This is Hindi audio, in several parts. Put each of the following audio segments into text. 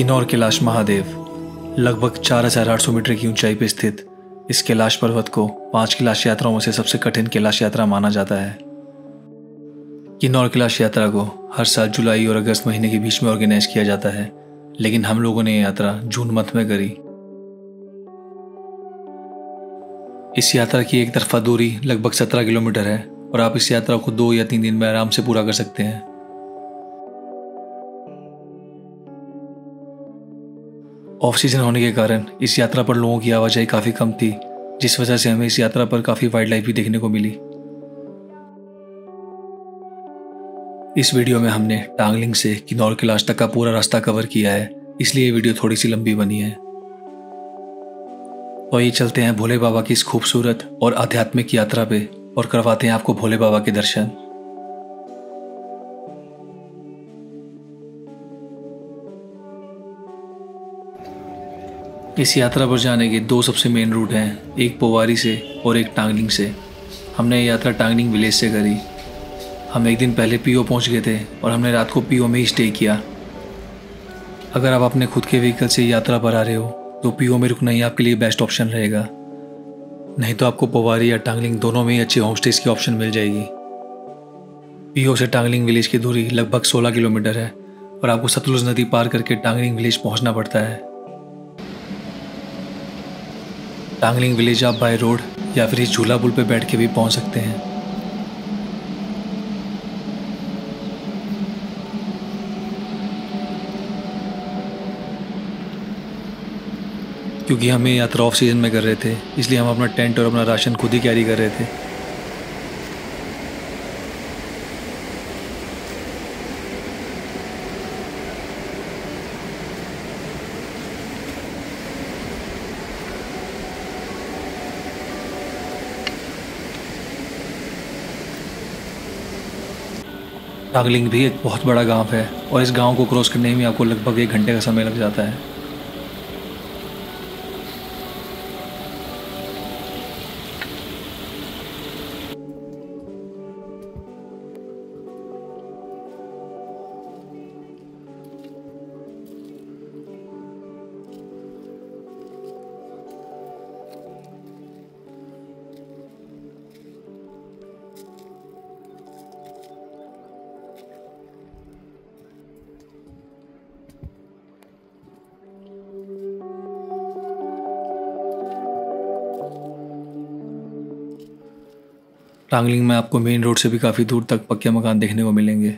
किन्नौर कैलाश महादेव लगभग 4,800 मीटर की ऊंचाई पर स्थित इस कैलाश पर्वत को 5 कैलाश यात्राओं में से सबसे कठिन कैलाश यात्रा माना जाता है। किन्नौर कैलाश यात्रा को हर साल जुलाई और अगस्त महीने के बीच में ऑर्गेनाइज किया जाता है, लेकिन हम लोगों ने यह यात्रा जून मंथ में करी। इस यात्रा की एक तरफा दूरी लगभग 17 किलोमीटर है और आप इस यात्रा को 2 या 3 दिन में आराम से पूरा कर सकते हैं। ऑफ सीजन होने के कारण इस यात्रा पर लोगों की आवाजाही काफ़ी कम थी, जिस वजह से हमें इस यात्रा पर काफ़ी वाइल्ड लाइफ भी देखने को मिली। इस वीडियो में हमने टांगलिंग से किन्नौर कैलाश तक का पूरा रास्ता कवर किया है, इसलिए ये वीडियो थोड़ी सी लंबी बनी है। तो ये चलते हैं भोले बाबा की इस खूबसूरत और आध्यात्मिक यात्रा पे और करवाते हैं आपको भोले बाबा के दर्शन। इस यात्रा पर जाने के 2 सबसे मेन रूट हैं, एक पोवारी से और एक टांगलिंग से। हमने ये यात्रा टांगलिंग विलेज से करी। हम एक दिन पहले पीओ पहुंच गए थे और हमने रात को पीओ में ही स्टे किया। अगर आप अपने खुद के व्हीकल से यात्रा पर आ रहे हो तो पीओ में रुकना ही आपके लिए बेस्ट ऑप्शन रहेगा, नहीं तो आपको पोवारी या टांगलिंग दोनों में ही अच्छे होम स्टेज की ऑप्शन मिल जाएगी। पीओ से टांगलिंग विलेज की दूरी लगभग 16 किलोमीटर है और आपको सतलुज नदी पार करके टांगलिंग विलेज पहुंचना पड़ता है। टांगलिंग विलेज आप बाय रोड या फिर इस झूला पुल पे बैठ के भी पहुंच सकते हैं। क्योंकि हम ये यात्रा ऑफ सीजन में कर रहे थे, इसलिए हम अपना टेंट और अपना राशन खुद ही कैरी कर रहे थे। टांगलिंग भी एक बहुत बड़ा गांव है और इस गांव को क्रॉस करने में आपको लगभग 1 घंटे का समय लग जाता है। टांगलिंग में आपको मेन रोड से भी काफ़ी दूर तक पक्के मकान देखने को मिलेंगे।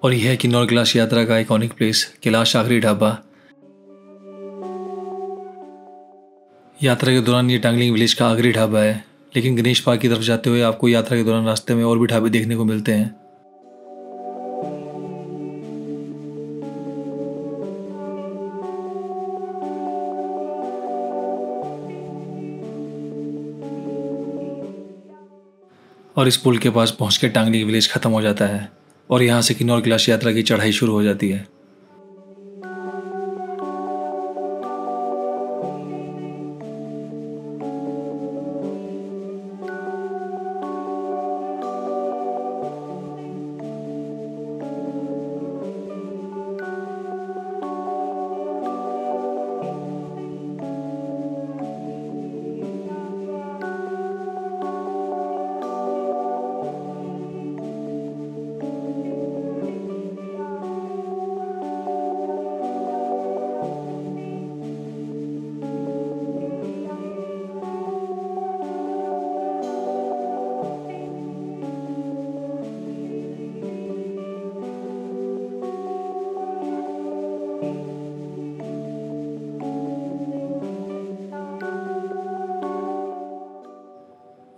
और यह है किन्नौर कैलाश यात्रा का आइकॉनिक प्लेस कैलाश आखिरी ढाबा। यात्रा के दौरान ये टांगलिंग विलेज का आखिरी ढाबा है, लेकिन गणेश पार्क की तरफ जाते हुए आपको यात्रा के दौरान रास्ते में और भी ढाबे देखने को मिलते हैं। और इस पुल के पास पहुंच के टांगलिंग विलेज खत्म हो जाता है और यहाँ से किन्नौर कैलाश यात्रा की चढ़ाई शुरू हो जाती है।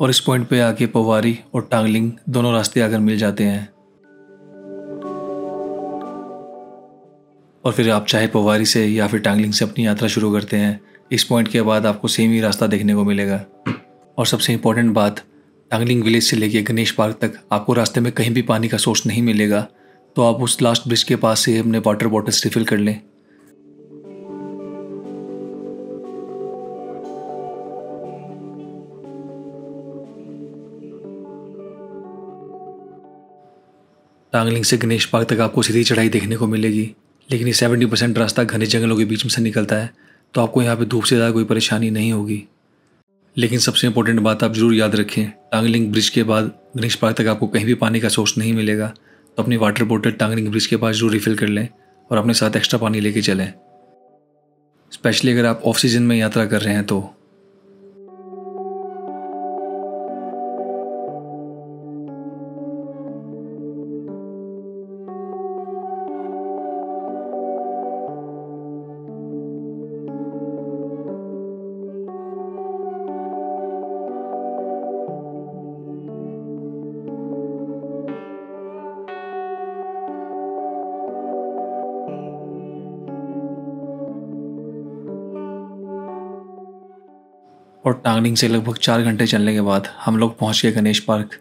और इस पॉइंट पे आके पोवारी और टांगलिंग दोनों रास्ते आकर मिल जाते हैं। और फिर आप चाहे पोवारी से या फिर टांगलिंग से अपनी यात्रा शुरू करते हैं, इस पॉइंट के बाद आपको सेम ही रास्ता देखने को मिलेगा। और सबसे इम्पोर्टेंट बात, टांगलिंग विलेज से लेके गणेश पार्क तक आपको रास्ते में कहीं भी पानी का सोर्स नहीं मिलेगा, तो आप उस लास्ट ब्रिज के पास से अपने वाटर बॉटल्स रिफ़िल कर लें। टांगलिंग से गणेश पार्क तक आपको सीधी चढ़ाई देखने को मिलेगी, लेकिन ये 70% रास्ता घने जंगलों के बीच में से निकलता है, तो आपको यहाँ पे धूप से ज़्यादा कोई परेशानी नहीं होगी। लेकिन सबसे इम्पोर्टेंट बात आप ज़रूर याद रखें, टांगलिंग ब्रिज के बाद गणेश पार्क तक आपको कहीं भी पानी का सोर्स नहीं मिलेगा, तो अपनी वाटर बोतल टांगलिंग ब्रिज के पास जरूर रिफ़िल कर लें और अपने साथ एक्स्ट्रा पानी लेके चलें, स्पेशली अगर आप ऑफ सीजन में यात्रा कर रहे हैं तो। और टांगलिंग से लगभग 4 घंटे चलने के बाद हम लोग पहुंच गए गणेश पार्क।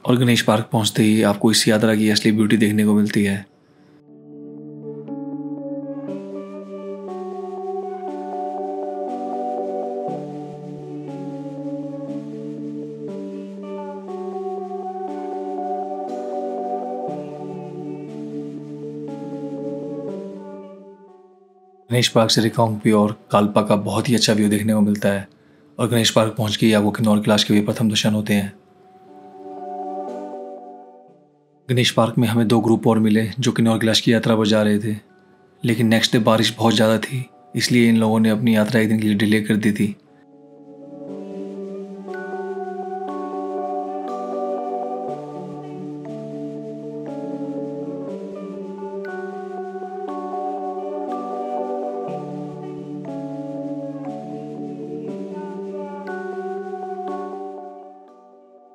और गणेश पार्क पहुंचते ही आपको इस यात्रा की असली ब्यूटी देखने को मिलती है। गणेश पार्क से रिकांगपिओ और काल्पा का बहुत ही अच्छा व्यू देखने को मिलता है। और गणेश पार्क पहुंच के ही आपको किन्नौर कैलाश के भी प्रथम दर्शन होते हैं। गणेश पार्क में हमें 2 ग्रुप और मिले जो किन्नौर कैलाश की यात्रा पर जा रहे थे, लेकिन नेक्स्ट डे बारिश बहुत ज़्यादा थी, इसलिए इन लोगों ने अपनी यात्रा एक दिन के लिए डिले कर दी थी।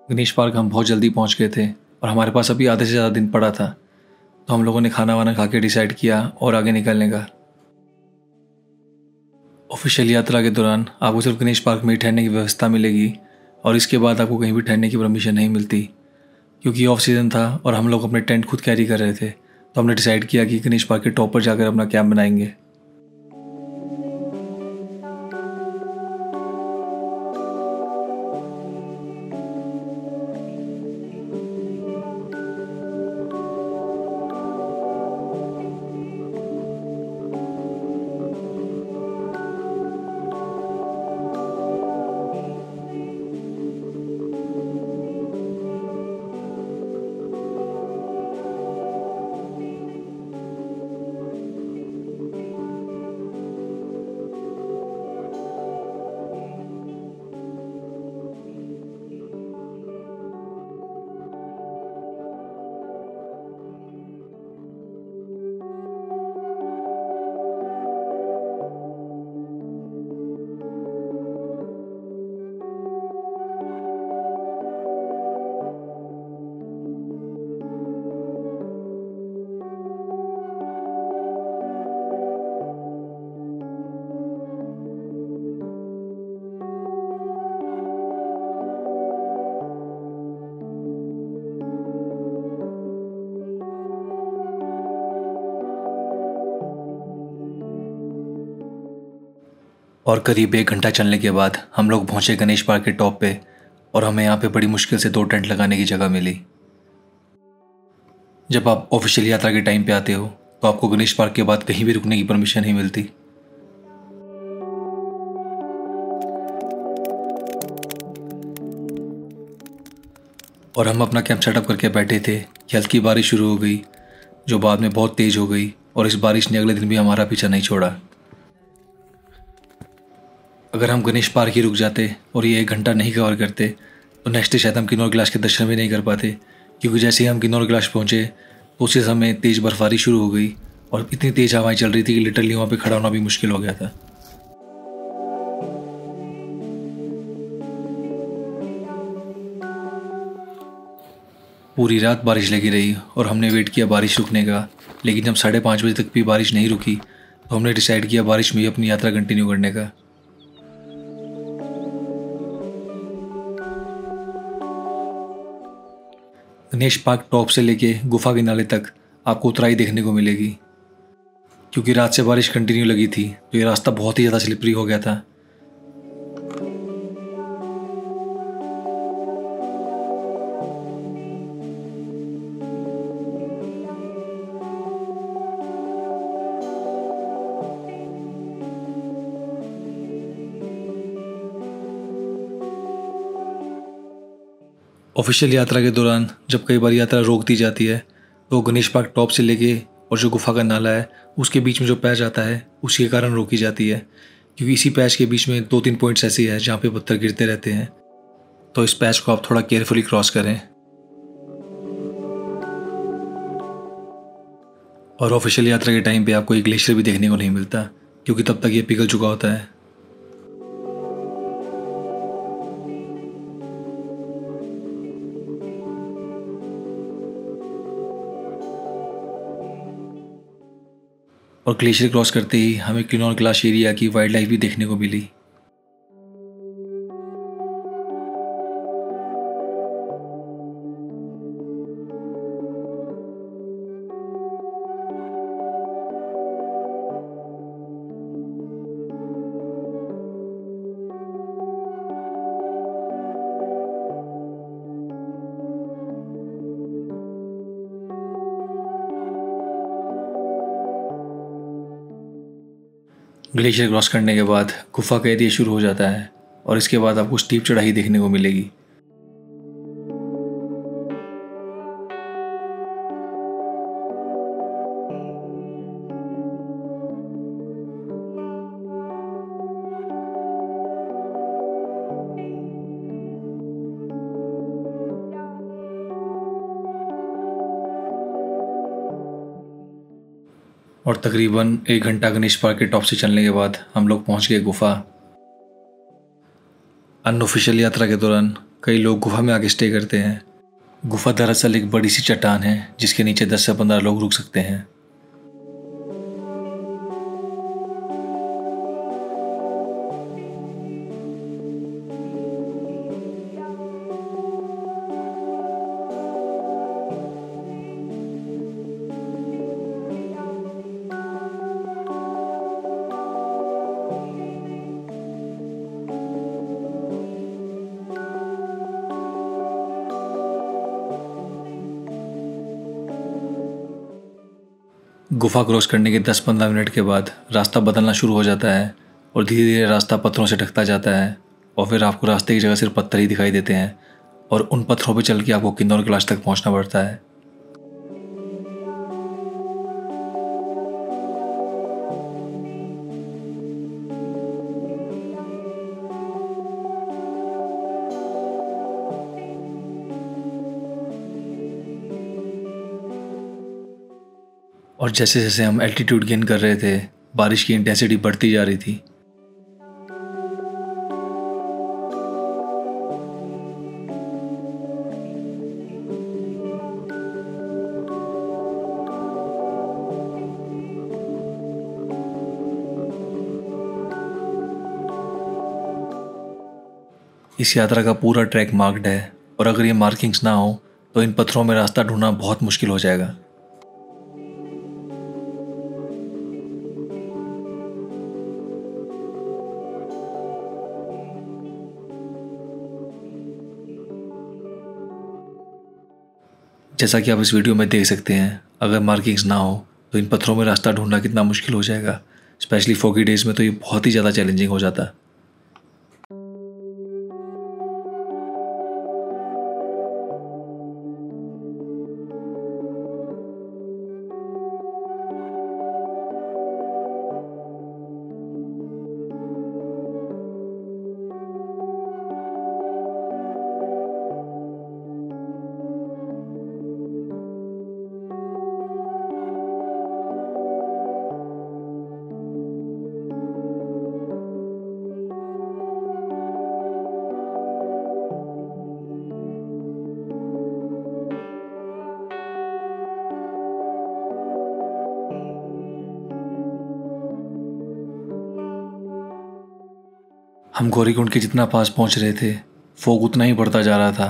गणेश पार्क हम बहुत जल्दी पहुंच गए थे और हमारे पास अभी आधे से ज़्यादा दिन पड़ा था, तो हम लोगों ने खाना वाना खा के डिसाइड किया और आगे निकलने का। ऑफिशियल यात्रा के दौरान आपको सिर्फ गणेश पार्क में ही ठहरने की व्यवस्था मिलेगी और इसके बाद आपको कहीं भी ठहरने की परमिशन नहीं मिलती, क्योंकि ऑफ सीज़न था और हम लोग अपने टेंट खुद कैरी कर रहे थे। तो हमने डिसाइड किया कि गणेश पार्क के टॉप पर जाकर अपना कैंप बनाएंगे। और करीब 1 घंटा चलने के बाद हम लोग पहुंचे गणेश पार्क के टॉप पे और हमें यहाँ पे बड़ी मुश्किल से 2 टेंट लगाने की जगह मिली। जब आप ऑफिशियल यात्रा के टाइम पे आते हो तो आपको गणेश पार्क के बाद कहीं भी रुकने की परमिशन नहीं मिलती। और हम अपना कैंप सेटअप करके बैठे थे कि हल्की बारिश शुरू हो गई, जो बाद में बहुत तेज़ हो गई और इस बारिश ने अगले दिन भी हमारा पीछा नहीं छोड़ा। अगर हम गणेश पार्क ही रुक जाते और ये 1 घंटा नहीं कवर करते तो नेक्स्ट डे शायद हम किन्नौर कैलाश के दर्शन भी नहीं कर पाते, क्योंकि जैसे ही हम किन्नौर कैलाश पहुँचे तो उसी समय तेज़ बर्फबारी शुरू हो गई और इतनी तेज़ हवाएं चल रही थी कि लिटरली वहाँ पे खड़ा होना भी मुश्किल हो गया था। पूरी रात बारिश लगी रही और हमने वेट किया बारिश रुकने का, लेकिन जब 5:30 बजे तक भी बारिश नहीं रुकी तो हमने डिसाइड किया बारिश में ही अपनी यात्रा कंटिन्यू करने का। गणेश पार्क टॉप से लेके गुफा के नाले तक आपको उतराई देखने को मिलेगी। क्योंकि रात से बारिश कंटिन्यू लगी थी तो ये रास्ता बहुत ही ज़्यादा स्लिपरी हो गया था। ऑफिशियल यात्रा के दौरान जब कई बार यात्रा रोक दी जाती है तो गणेश पार्क टॉप से लेके और जो गुफा का नाला है उसके बीच में जो पैच आता है उसी के कारण रोकी जाती है, क्योंकि इसी पैच के बीच में 2-3 पॉइंट्स ऐसे हैं जहाँ पे पत्थर गिरते रहते हैं, तो इस पैच को आप थोड़ा केयरफुली क्रॉस करें। और ऑफिशियल यात्रा के टाइम पे आपको एक ग्लेशियर भी देखने को नहीं मिलता, क्योंकि तब तक ये पिघल चुका होता है। और ग्लेशियर क्रॉस करते ही हमें किन्नौर ग्लास एरिया की वाइल्ड लाइफ भी देखने को मिली। ग्लेशियर क्रॉस करने के बाद गुफा का एरिया शुरू हो जाता है और इसके बाद आपको स्टीप चढ़ाई देखने को मिलेगी। और तकरीबन 1 घंटा गणेश पार्क के टॉप से चलने के बाद हम लोग पहुंच गए गुफा। अनऑफिशियल यात्रा के दौरान कई लोग गुफा में आके स्टे करते हैं। गुफा दरअसल एक बड़ी सी चट्टान है जिसके नीचे 10 से 15 लोग रुक सकते हैं। गुफा क्रॉस करने के 10-15 मिनट के बाद रास्ता बदलना शुरू हो जाता है और धीरे धीरे रास्ता पत्थरों से ढकता जाता है और फिर आपको रास्ते की जगह सिर्फ पत्थर ही दिखाई देते हैं और उन पत्थरों पर चल के आपको किन्नौर ग्लास तक पहुंचना पड़ता है। और जैसे जैसे हम एल्टीट्यूड गेन कर रहे थे बारिश की इंटेंसिटी बढ़ती जा रही थी। इस यात्रा का पूरा ट्रैक मार्क्ड है और अगर ये मार्किंग्स ना हो तो इन पत्थरों में रास्ता ढूंढना बहुत मुश्किल हो जाएगा। जैसा कि आप इस वीडियो में देख सकते हैं, अगर मार्किंग्स ना हो तो इन पत्थरों में रास्ता ढूंढना कितना मुश्किल हो जाएगा। स्पेशली फॉगी डेज में तो ये बहुत ही ज़्यादा चैलेंजिंग हो जाता है। हम गौरीकुंड के जितना पास पहुंच रहे थे, फोग उतना ही बढ़ता जा रहा था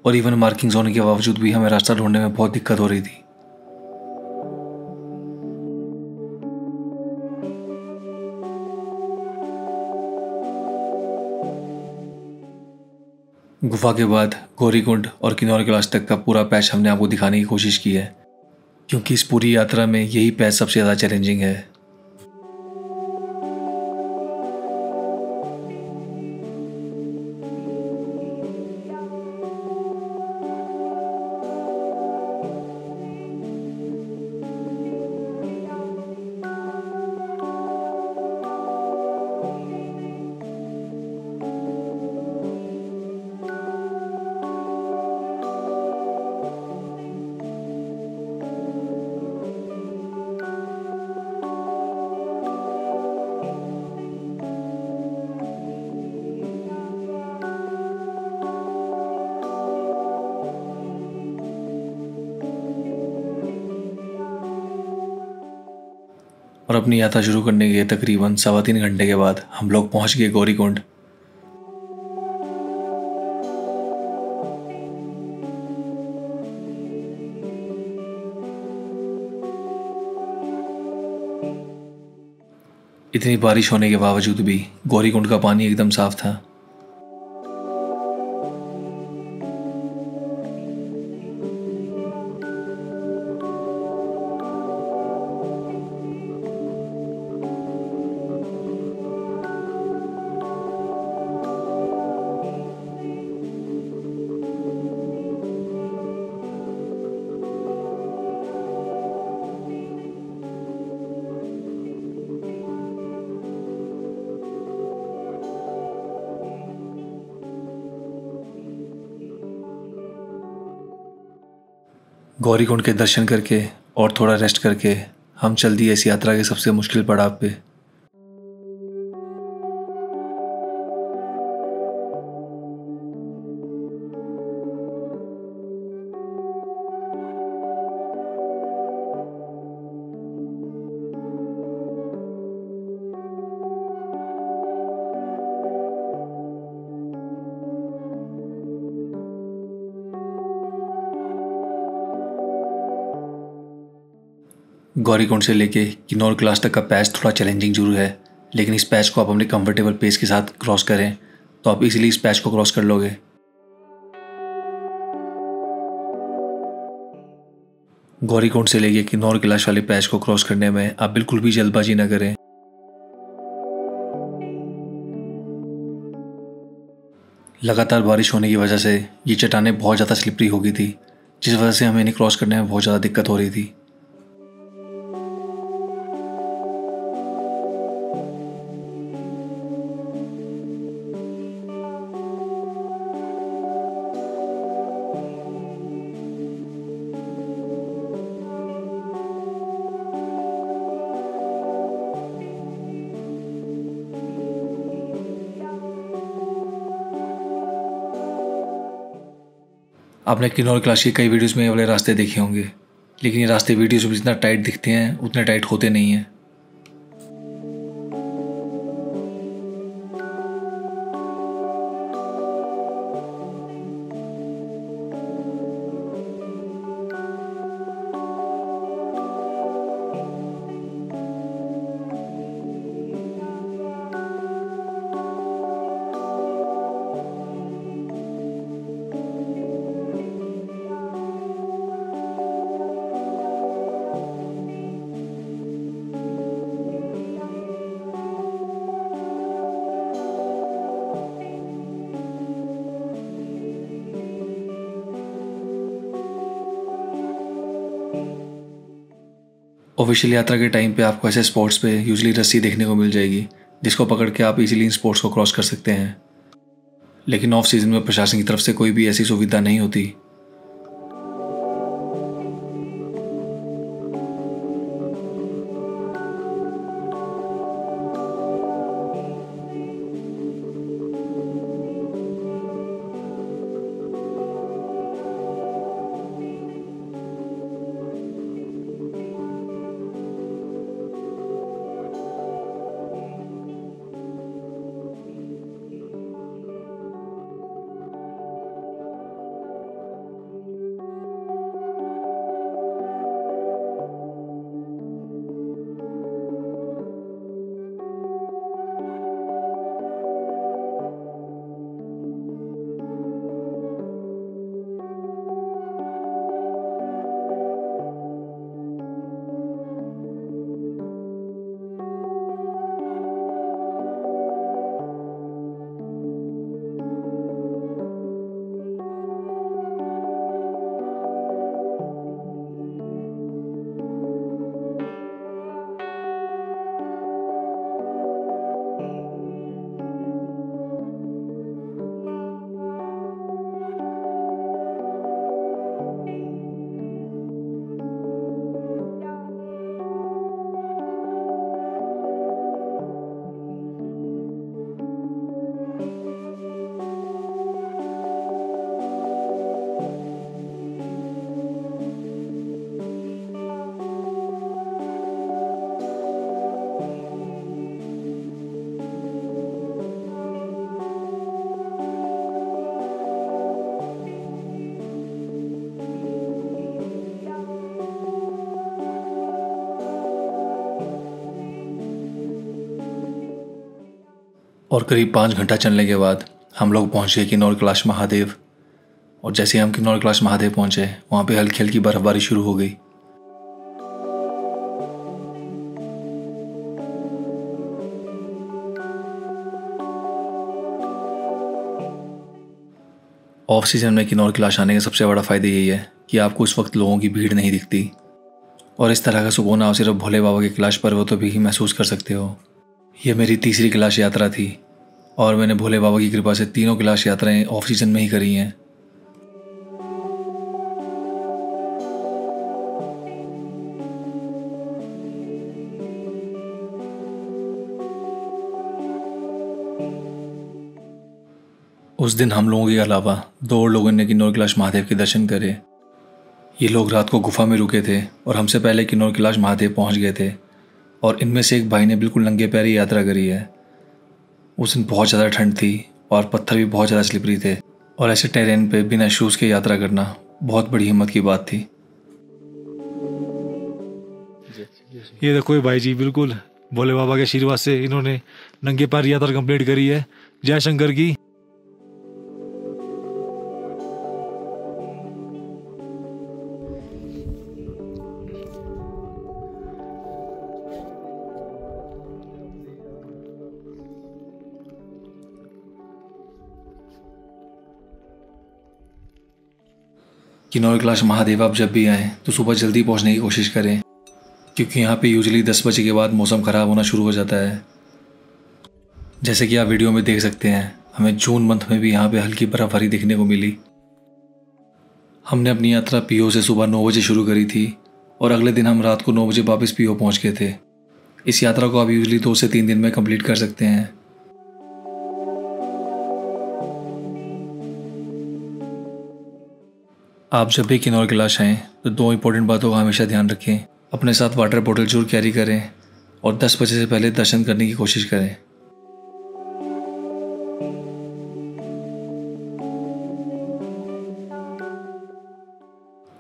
और इवन मार्किंग्स होने के बावजूद भी हमें रास्ता ढूंढने में बहुत दिक्कत हो रही थी। गुफा के बाद गौरीकुंड और किन्नौर कैलाश तक का पूरा पैच हमने आपको दिखाने की कोशिश की है, क्योंकि इस पूरी यात्रा में यही पैच सबसे ज़्यादा चैलेंजिंग है। और अपनी यात्रा शुरू करने के तकरीबन 3.25 घंटे के बाद हम लोग पहुंच गए गौरीकुंड। इतनी बारिश होने के बावजूद भी गौरीकुंड का पानी एकदम साफ था। गौरीकुंड के दर्शन करके और थोड़ा रेस्ट करके हम चल दिए इस यात्रा के सबसे मुश्किल पड़ाव पे। गौरीकुंड से लेके किन्नौर कैलाश तक का पैच थोड़ा चैलेंजिंग जरूर है, लेकिन इस पैच को आप अपने कंफर्टेबल पेस के साथ क्रॉस करें तो आप इजीली इस पैच को क्रॉस कर लोगे। गौरीकुंड से लेके किन्नौर कैलाश वाले पैच को क्रॉस करने में आप बिल्कुल भी जल्दबाजी न करें। लगातार बारिश होने की वजह से ये चट्टानें बहुत ज़्यादा स्लिपरी हो गई थी, जिस वजह से हमें इन्हें क्रॉस करने में बहुत ज़्यादा दिक्कत हो रही थी। आपने किन्नौर कैलाश की कई वीडियोस में ये वाले रास्ते देखे होंगे, लेकिन ये रास्ते वीडियोस में जितना टाइट दिखते हैं उतने टाइट होते नहीं हैं। ऑफिशियल यात्रा के टाइम पे आपको ऐसे स्पॉट्स पे यूजली रस्सी देखने को मिल जाएगी, जिसको पकड़ के आप इजीली इन स्पॉट्स को क्रॉस कर सकते हैं, लेकिन ऑफ सीजन में प्रशासन की तरफ से कोई भी ऐसी सुविधा नहीं होती। और करीब 5 घंटा चलने के बाद हम लोग पहुँच गए किन्नौर कैलाश महादेव। और जैसे हम किन्नौर कैलाश महादेव पहुँचे, वहाँ पे हल्की हल्की बर्फबारी शुरू हो गई। ऑफ सीजन में किन्नौर कैलाश आने का सबसे बड़ा फ़ायदा यही है कि आपको उस वक्त लोगों की भीड़ नहीं दिखती, और इस तरह का सुकून आप सिर्फ भोले बाबा के कैलाश पर्वतों पर ही महसूस कर सकते हो। यह मेरी तीसरी कैलाश यात्रा थी और मैंने भोले बाबा की कृपा से तीनों कैलाश यात्राएं ऑफ सीजन में ही करी हैं। उस दिन हम लोगों के अलावा 2 और लोगों ने किन्नौर कैलाश महादेव के दर्शन करे। ये लोग रात को गुफा में रुके थे और हमसे पहले किन्नौर कैलाश महादेव पहुंच गए थे, और इनमें से एक भाई ने बिल्कुल नंगे पैर ही यात्रा करी है। उस दिन बहुत ज़्यादा ठंड थी और पत्थर भी बहुत ज़्यादा स्लिपरी थे, और ऐसे टेरेन पे बिना शूज़ के यात्रा करना बहुत बड़ी हिम्मत की बात थी। ये देखो ये भाई जी बिल्कुल भोले बाबा के आशीर्वाद से इन्होंने नंगे पैर यात्रा कंप्लीट करी है। जय शंकर की। किन्नौर कैलाश महादेव आप जब भी आएँ तो सुबह जल्दी पहुंचने की कोशिश करें, क्योंकि यहाँ पे यूजुअली 10 बजे के बाद मौसम ख़राब होना शुरू हो जाता है। जैसे कि आप वीडियो में देख सकते हैं, हमें जून मंथ में भी यहाँ पे हल्की बर्फबारी देखने को मिली। हमने अपनी यात्रा पीओ से सुबह 9 बजे शुरू करी थी और अगले दिन हम रात को 9 बजे वापस पीओ पहुँच गए थे। इस यात्रा को आप यूजुअली 2 से 3 दिन में कंप्लीट कर सकते हैं। आप जब भी किन्नौर कैलाश आएँ तो 2 इंपॉर्टेंट बातों का हमेशा ध्यान रखें। अपने साथ वाटर बोतल जरूर कैरी करें और 10 बजे से पहले दर्शन करने की कोशिश करें।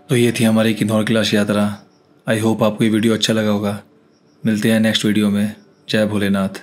तो ये थी हमारी किन्नौर कैलाश यात्रा। आई होप आपको ये वीडियो अच्छा लगा होगा। मिलते हैं नेक्स्ट वीडियो में। जय भोलेनाथ।